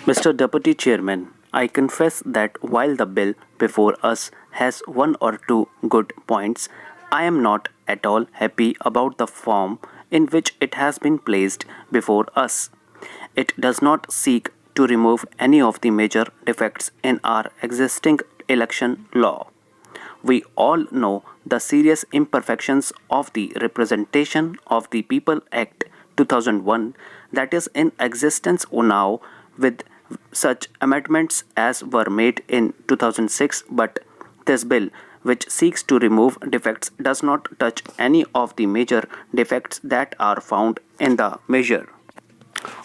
Mr. Deputy Chairman, I confess that while the bill before us has one or two good points, I am not at all happy about the form in which it has been placed before us. It does not seek to remove any of the major defects in our existing election law. We all know the serious imperfections of the Representation of the People Act 2001 that is in existence now with such amendments as were made in 2006, but this bill which seeks to remove defects does not touch any of the major defects that are found in the measure.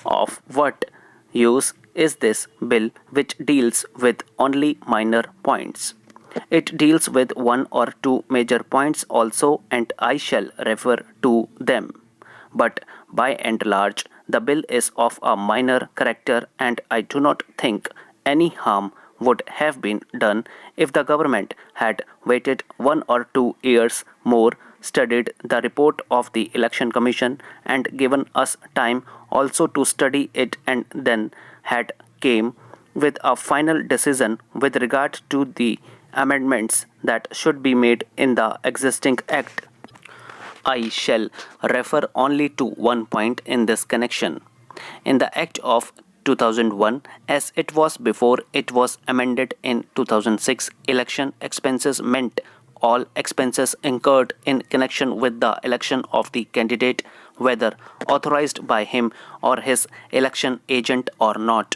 Of what use is this bill which deals with only minor points? It deals with one or two major points also, and I shall refer to them. But by and large, the bill is of a minor character, and I do not think any harm would have been done if the government had waited 1 or 2 years more, studied the report of the Election Commission, and given us time also to study it, and then had came with a final decision with regard to the amendments that should be made in the existing act. I shall refer only to one point in this connection. In the Act of 2001, as it was before it was amended in 2006, election expenses meant all expenses incurred in connection with the election of the candidate, whether authorized by him or his election agent or not.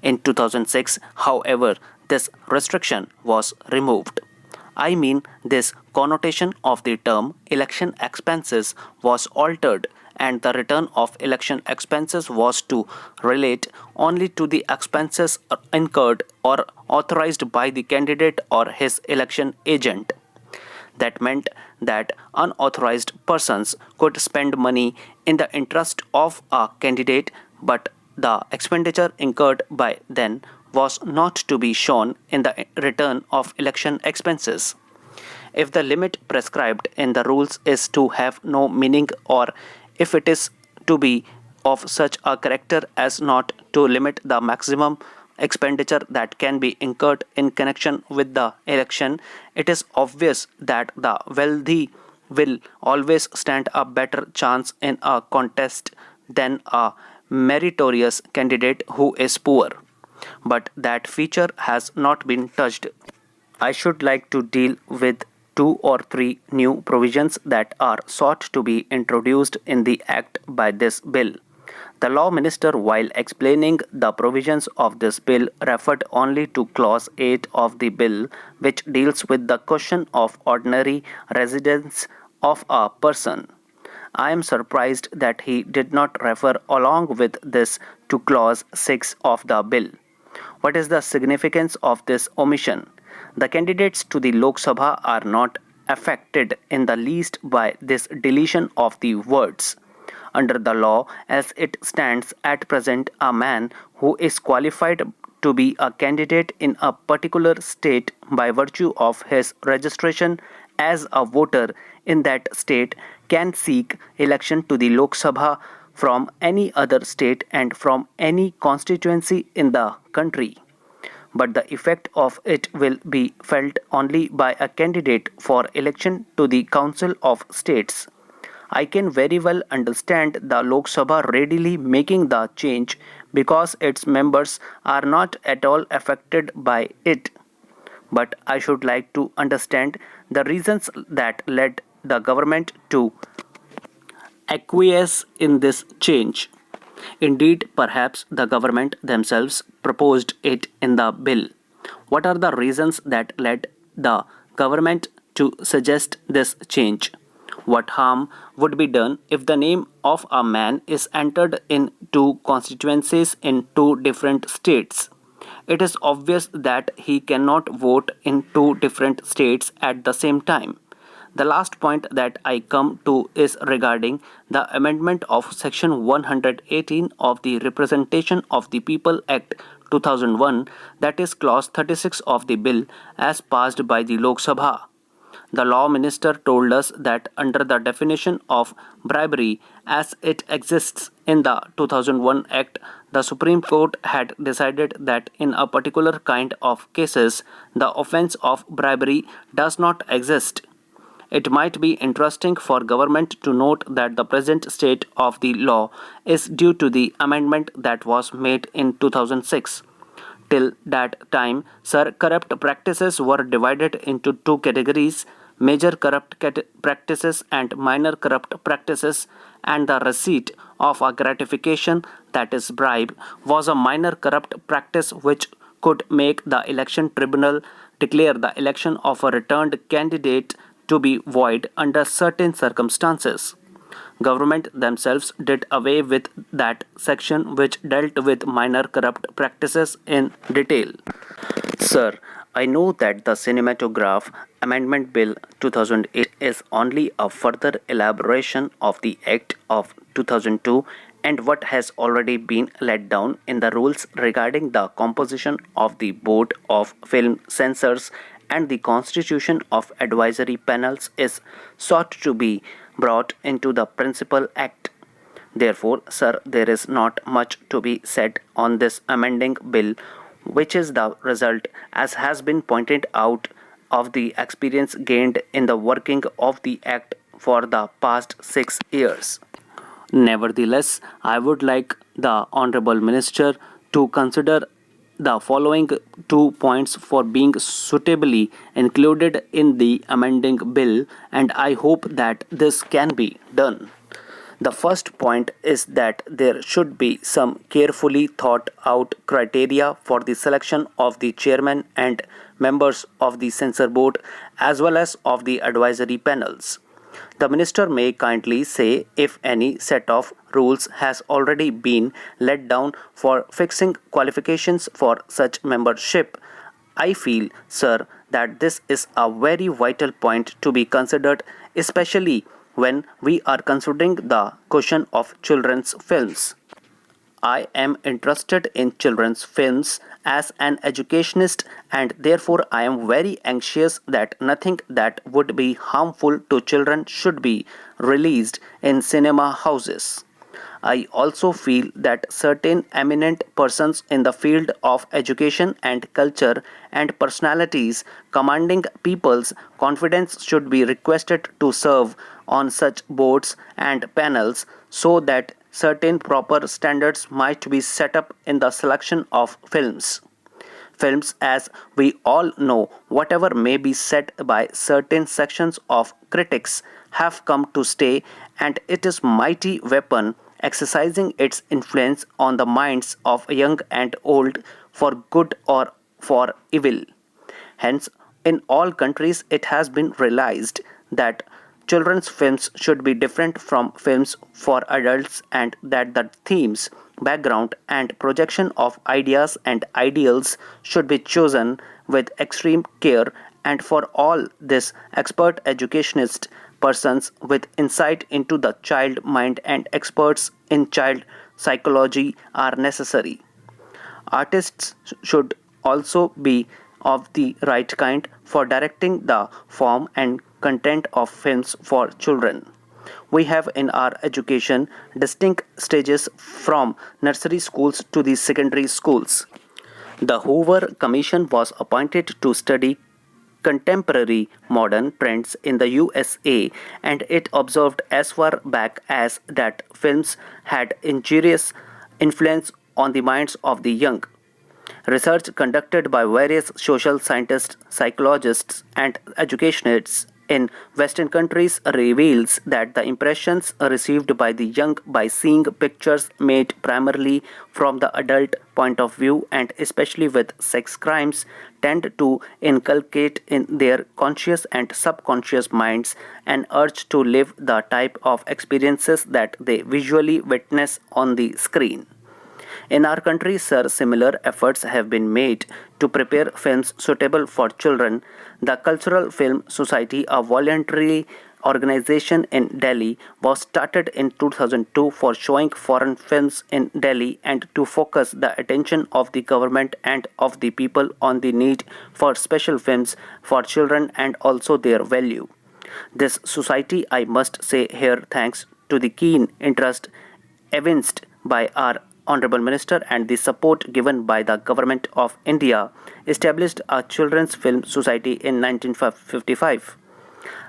In 2006, however, this restriction was removed. I mean, this connotation of the term election expenses was altered, and the return of election expenses was to relate only to the expenses incurred or authorized by the candidate or his election agent. That meant that unauthorized persons could spend money in the interest of a candidate, but the expenditure incurred by them was not to be shown in the return of election expenses. If the limit prescribed in the rules is to have no meaning, or if it is to be of such a character as not to limit the maximum expenditure that can be incurred in connection with the election, it is obvious that the wealthy will always stand a better chance in a contest than a meritorious candidate who is poor. But that feature has not been touched. I should like to deal with 2 or 3 new provisions that are sought to be introduced in the Act by this bill. The Law Minister, while explaining the provisions of this bill, referred only to Clause 8 of the bill, which deals with the question of ordinary residence of a person. I am surprised that he did not refer along with this to Clause 6 of the bill. What is the significance of this omission? The candidates to the Lok Sabha are not affected in the least by this deletion of the words. Under the law as it stands at present, a man who is qualified to be a candidate in a particular state by virtue of his registration as a voter in that state can seek election to the Lok Sabha from any other state and from any constituency in the country. But the effect of it will be felt only by a candidate for election to the Council of States. I can very well understand the Lok Sabha readily making the change because its members are not at all affected by it. But I should like to understand the reasons that led the government to acquiesce in this change. Indeed, perhaps the government themselves proposed it in the bill. What are the reasons that led the government to suggest this change? What harm would be done if the name of a man is entered in 2 constituencies in 2 different states? It is obvious that he cannot vote in 2 different states at the same time. The last point that I come to is regarding the amendment of Section 118 of the Representation of the People Act 2001, that is Clause 36 of the bill as passed by the Lok Sabha. The law minister told us that under the definition of bribery as it exists in the 2001 Act, the Supreme Court had decided that in a particular kind of cases, the offense of bribery does not exist. It might be interesting for government to note that the present state of the law is due to the amendment that was made in 2006. Till that time, sir, corrupt practices were divided into two categories: major corrupt practices and minor corrupt practices, and the receipt of a gratification, that is, bribe, was a minor corrupt practice which could make the election tribunal declare the election of a returned candidate to be void under certain circumstances. Government themselves did away with that section which dealt with minor corrupt practices in detail. Sir, I know that the Cinematograph Amendment Bill 2008 is only a further elaboration of the Act of 2002 and what has already been laid down in the rules regarding the composition of the Board of Film Censors and the constitution of advisory panels is sought to be brought into the principal act. Therefore, sir, there is not much to be said on this amending bill, which is the result, as has been pointed out, of the experience gained in the working of the act for the past 6 years. Nevertheless, I would like the Honorable Minister to consider the following 2 points for being suitably included in the amending bill, and I hope that this can be done. The first point is that there should be some carefully thought out criteria for the selection of the chairman and members of the censor board as well as of the advisory panels. The minister may kindly say if any set of rules has already been laid down for fixing qualifications for such membership. I feel, sir, that this is a very vital point to be considered, especially when we are considering the question of children's films. I am interested in children's films as an educationist, and therefore I am very anxious that nothing that would be harmful to children should be released in cinema houses. I also feel that certain eminent persons in the field of education and culture and personalities commanding people's confidence should be requested to serve on such boards and panels so that certain proper standards might be set up in the selection of films. Films, as we all know, whatever may be said by certain sections of critics, have come to stay, and it is mighty weapon exercising its influence on the minds of young and old for good or for evil. Hence, in all countries it has been realized that children's films should be different from films for adults and that the themes, background, and projection of ideas and ideals should be chosen with extreme care, and for all this expert educationist persons with insight into the child mind and experts in child psychology are necessary. Artists should also be of the right kind for directing the form and content of films for children. We have in our education distinct stages from nursery schools to the secondary schools. The Hoover Commission was appointed to study contemporary modern trends in the USA, and it observed as far back as that films had injurious influence on the minds of the young. Research conducted by various social scientists, psychologists, and educationists in Western countries reveals that the impressions received by the young by seeing pictures made primarily from the adult point of view, and especially with sex crimes, tend to inculcate in their conscious and subconscious minds an urge to live the type of experiences that they visually witness on the screen. In our country, sir, similar efforts have been made to prepare films suitable for children. The Cultural Film Society, a voluntary organization in Delhi was started in 2002 for showing foreign films in Delhi and to focus the attention of the government and of the people on the need for special films for children and also their value. This society, I must say here, thanks to the keen interest evinced by our Honorable Minister and the support given by the Government of India, established a Children's Film Society in 1955.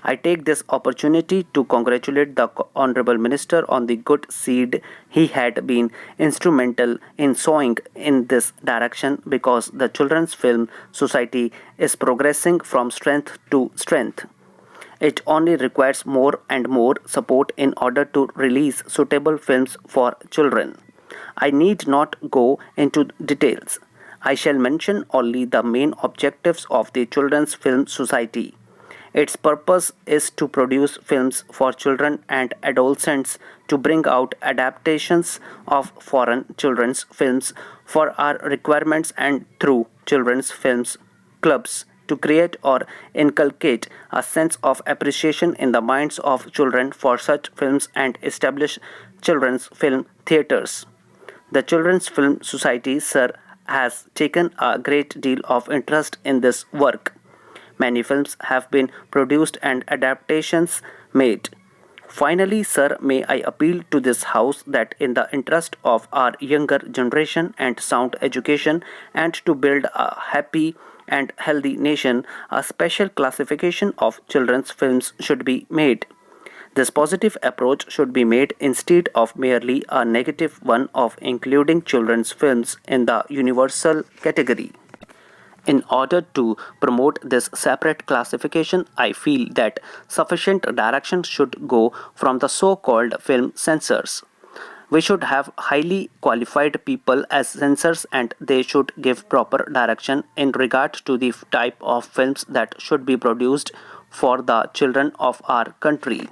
I take this opportunity to congratulate the Honorable Minister on the good seed he had been instrumental in sowing in this direction because the Children's Film Society is progressing from strength to strength. It only requires more and more support in order to release suitable films for children. I need not go into details. I shall mention only the main objectives of the Children's Film Society. Its purpose is to produce films for children and adolescents to bring out adaptations of foreign children's films for our requirements and through children's films clubs to create or inculcate a sense of appreciation in the minds of children for such films and establish children's film theatres. The Children's Film Society, sir, has taken a great deal of interest in this work. Many films have been produced and adaptations made. Finally, sir, may I appeal to this House that in the interest of our younger generation and sound education and to build a happy and healthy nation, a special classification of children's films should be made. This positive approach should be made instead of merely a negative one of including children's films in the universal category. In order to promote this separate classification, I feel that sufficient direction should go from the so-called film censors. We should have highly qualified people as censors and they should give proper direction in regard to the type of films that should be produced for the children of our country.